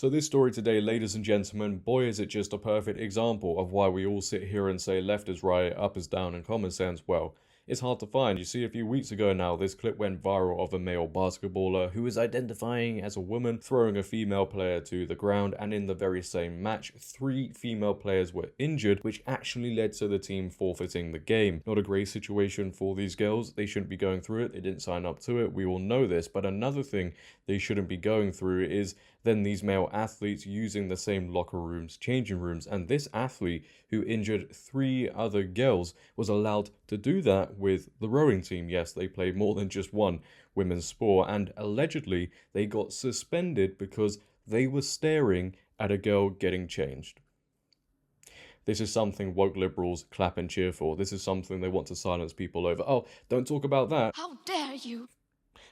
So this story today, ladies and gentlemen, boy is it just a perfect example of why we all sit here and say left is right, up is down, and common sense, well, it's hard to find. You see, a few weeks ago now, this clip went viral of a male basketballer who was identifying as a woman throwing a female player to the ground, and in the very same match, 3 female players were injured, which actually led to the team forfeiting the game. Not a great situation for these girls. They shouldn't be going through it. They didn't sign up to it. We all know this. But another thing they shouldn't be going through is then these male athletes using the same locker rooms, changing rooms, and this athlete who injured 3 other girls was allowed to do that with the rowing team. Yes, they played more than just one women's sport, and allegedly they got suspended because they were staring at a girl getting changed. This is something woke liberals clap and cheer for. This is something they want to silence people over. Oh, don't talk about that. How dare you!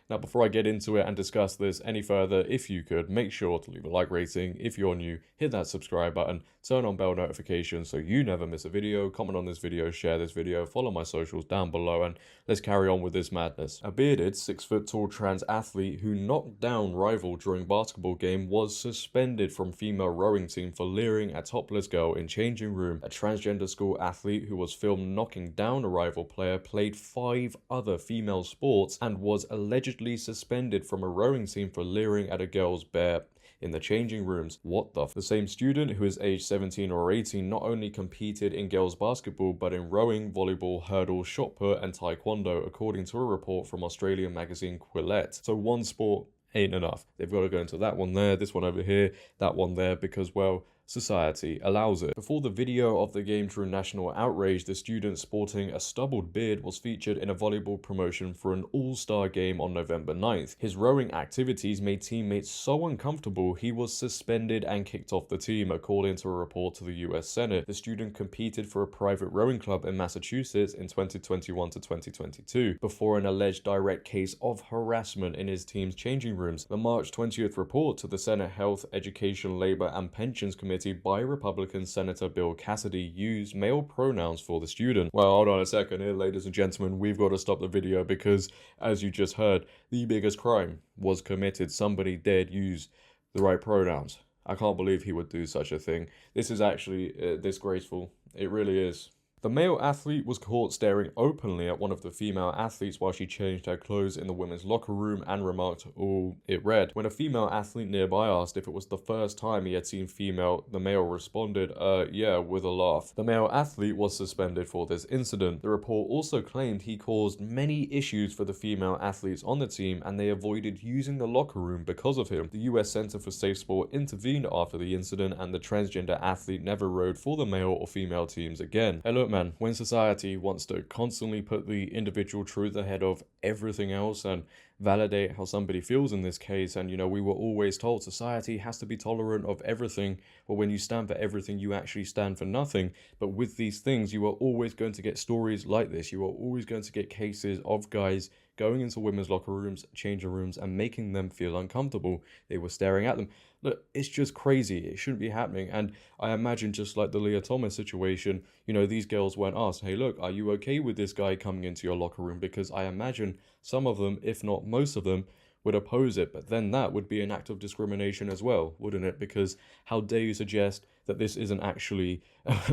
Now, before I get into it and discuss this any further, if you could, make sure to leave a like rating. If you're new, hit that subscribe button, turn on bell notifications so you never miss a video, comment on this video, share this video, follow my socials down below, and let's carry on with this madness. A bearded, 6-foot-tall trans athlete who knocked down rival during basketball game was suspended from female rowing team for leering at topless girl in changing room. A transgender school athlete who was filmed knocking down a rival player played 5 other female sports and was allegedly suspended from a rowing team for leering at a girl's bare in the changing rooms. What the f? The same student, who is age 17 or 18, not only competed in girls basketball but in rowing, volleyball, hurdle, shot put and taekwondo, according to a report from Australian magazine Quillette. So one sport ain't enough. They've got to go into that one there, this one over here, that one there, because, well, society allows it. Before the video of the game drew national outrage, the student sporting a stubbled beard was featured in a volleyball promotion for an all-star game on November 9th. His rowing activities made teammates so uncomfortable he was suspended and kicked off the team, according to a report to the US Senate. The student competed for a private rowing club in Massachusetts in 2021 to 2022 before an alleged direct case of harassment in his team's changing rooms. The March 20th report to the Senate Health, Education, Labor and Pensions Committee by Republican Senator Bill Cassidy used male pronouns for the student. Well, hold on a second here, ladies and gentlemen. We've got to stop the video because, as you just heard, the biggest crime was committed. Somebody dared use the right pronouns. I can't believe he would do such a thing. This is actually disgraceful. It really is. The male athlete was caught staring openly at one of the female athletes while she changed her clothes in the women's locker room and remarked, "Oh," it read. When a female athlete nearby asked if it was the first time he had seen female, the male responded, yeah, with a laugh. The male athlete was suspended for this incident. The report also claimed he caused many issues for the female athletes on the team and they avoided using the locker room because of him. The US Center for Safe Sport intervened after the incident and the transgender athlete never rowed for the male or female teams again. Hey, look, man, when society wants to constantly put the individual truth ahead of everything else and validate how somebody feels in this case, and we were always told society has to be tolerant of everything, well, when you stand for everything you actually stand for nothing. But with these things you are always going to get stories like this. You are always going to get cases of guys going into women's locker rooms, changing rooms, and making them feel uncomfortable. They were staring at them. Look, it's just crazy. It shouldn't be happening. And I imagine, just like the Lia Thomas situation, these girls weren't asked, hey, look, are you okay with this guy coming into your locker room? Because I imagine some of them, if not most of them, would oppose it. But then that would be an act of discrimination as well, wouldn't it? Because how dare you suggest that this isn't actually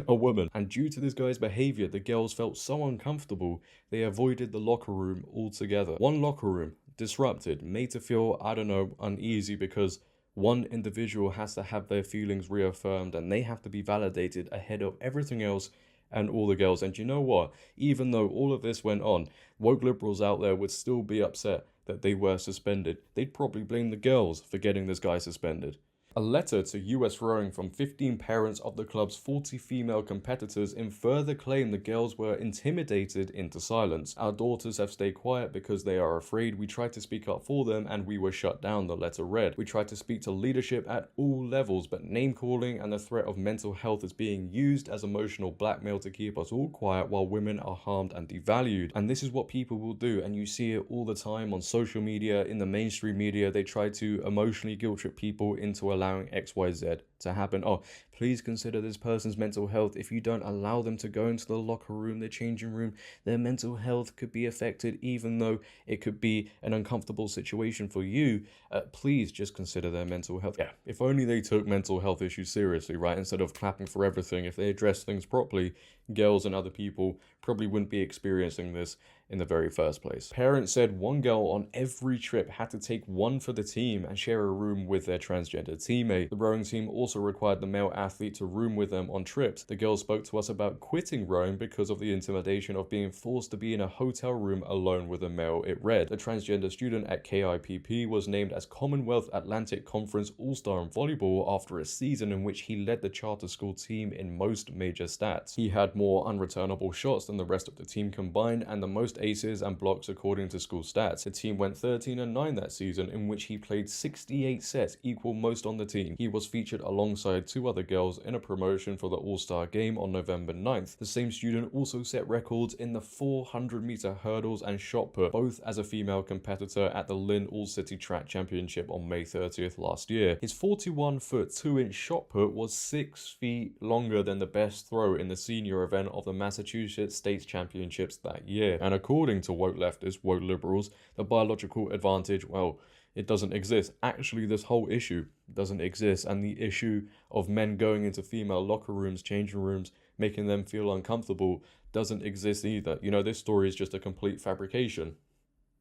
a woman? And due to this guy's behavior, the girls felt so uncomfortable, they avoided the locker room altogether. One locker room disrupted, made to feel, I don't know, uneasy because one individual has to have their feelings reaffirmed and they have to be validated ahead of everything else and all the girls. And you know what? Even though all of this went on, woke liberals out there would still be upset that they were suspended. They'd probably blame the girls for getting this guy suspended. A letter to US Rowing from 15 parents of the club's 40 female competitors in further claim the girls were intimidated into silence. Our daughters have stayed quiet because they are afraid. We tried to speak up for them and we were shut down, the letter read. We tried to speak to leadership at all levels, but name calling and the threat of mental health is being used as emotional blackmail to keep us all quiet while women are harmed and devalued. And this is what people will do, and you see it all the time on social media, in the mainstream media. They try to emotionally guilt trip people into allowing XYZ to happen. Oh, please consider this person's mental health. If you don't allow them to go into the locker room, the changing room, their mental health could be affected, even though it could be an uncomfortable situation for you. Please just consider their mental health. Yeah, if only they took mental health issues seriously, right? Instead of clapping for everything, if they addressed things properly, girls and other people probably wouldn't be experiencing this in the very first place. Parents said one girl on every trip had to take one for the team and share a room with their transgender teammate. The rowing team also required the male athlete to room with them on trips. The girl spoke to us about quitting rowing because of the intimidation of being forced to be in a hotel room alone with a male, it read. The transgender student at KIPP was named as Commonwealth Atlantic Conference All-Star in volleyball after a season in which he led the charter school team in most major stats. He had more unreturnable shots than the rest of the team combined and the most aces and blocks according to school stats. The team went 13-9 that season, in which he played 68 sets, equal most on the team. He was featured alongside two other girls in a promotion for the All-Star game on November 9th. The same student also set records in the 400-meter hurdles and shot put, both as a female competitor at the Lynn All-City Track Championship on May 30th last year. His 41-foot 2-inch shot put was 6 feet longer than the best throw in the senior event of the Massachusetts States Championships that year. And according to woke leftists, woke liberals, the biological advantage, well, it doesn't exist. Actually, this whole issue doesn't exist, and the issue of men going into female locker rooms, changing rooms, making them feel uncomfortable doesn't exist either. You know, this story is just a complete fabrication.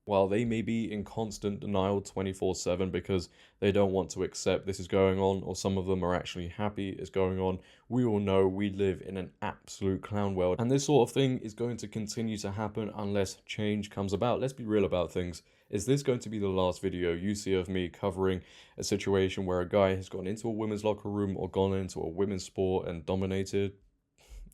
While they may be in constant denial 24/7 because they don't want to accept this is going on, or some of them are actually happy it's going on, we all know we live in an absolute clown world. And this sort of thing is going to continue to happen unless change comes about. Let's be real about things. Is this going to be the last video you see of me covering a situation where a guy has gone into a women's locker room or gone into a women's sport and dominated?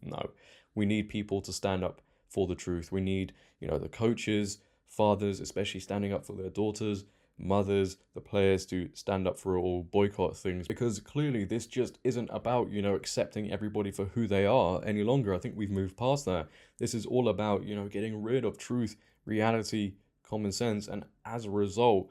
No. We need people to stand up for the truth. We need, the coaches, fathers, especially standing up for their daughters, mothers, the players to stand up for all, boycott things, because clearly this just isn't about, accepting everybody for who they are any longer. I think we've moved past that. This is all about, getting rid of truth, reality, common sense, and as a result,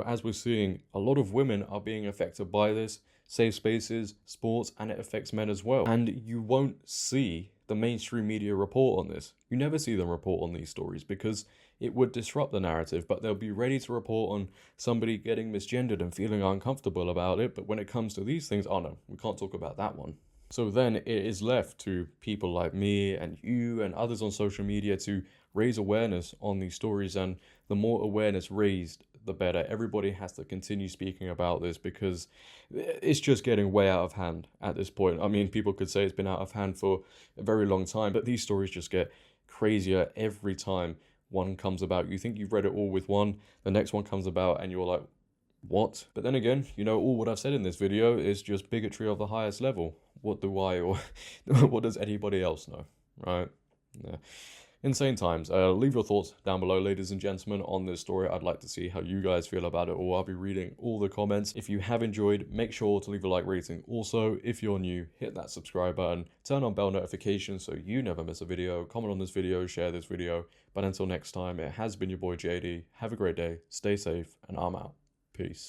as we're seeing, a lot of women are being affected by this, safe spaces, sports, and it affects men as well. And you won't see the mainstream media report on this. You never see them report on these stories because it would disrupt the narrative, but they'll be ready to report on somebody getting misgendered and feeling uncomfortable about it. But when it comes to these things, oh no, we can't talk about that one. So then it is left to people like me and you and others on social media to raise awareness on these stories. And the more awareness raised, the better. Everybody has to continue speaking about this because it's just getting way out of hand at this point. I mean, people could say it's been out of hand for a very long time, but these stories just get crazier every time one comes about. You think you've read it all with one, the next one comes about and you're like, what? But then again, all what I've said in this video is just bigotry of the highest level. What do I or what does anybody else know, right? Yeah. Insane times. Leave your thoughts down below, ladies and gentlemen, on this story. I'd like to see how you guys feel about it, or I'll be reading all the comments. If you have enjoyed, make sure to leave a like rating. Also, if you're new, hit that subscribe button, turn on bell notifications so you never miss a video, comment on this video, share this video. But until next time, it has been your boy JD. Have a great day, stay safe, and I'm out. Peace.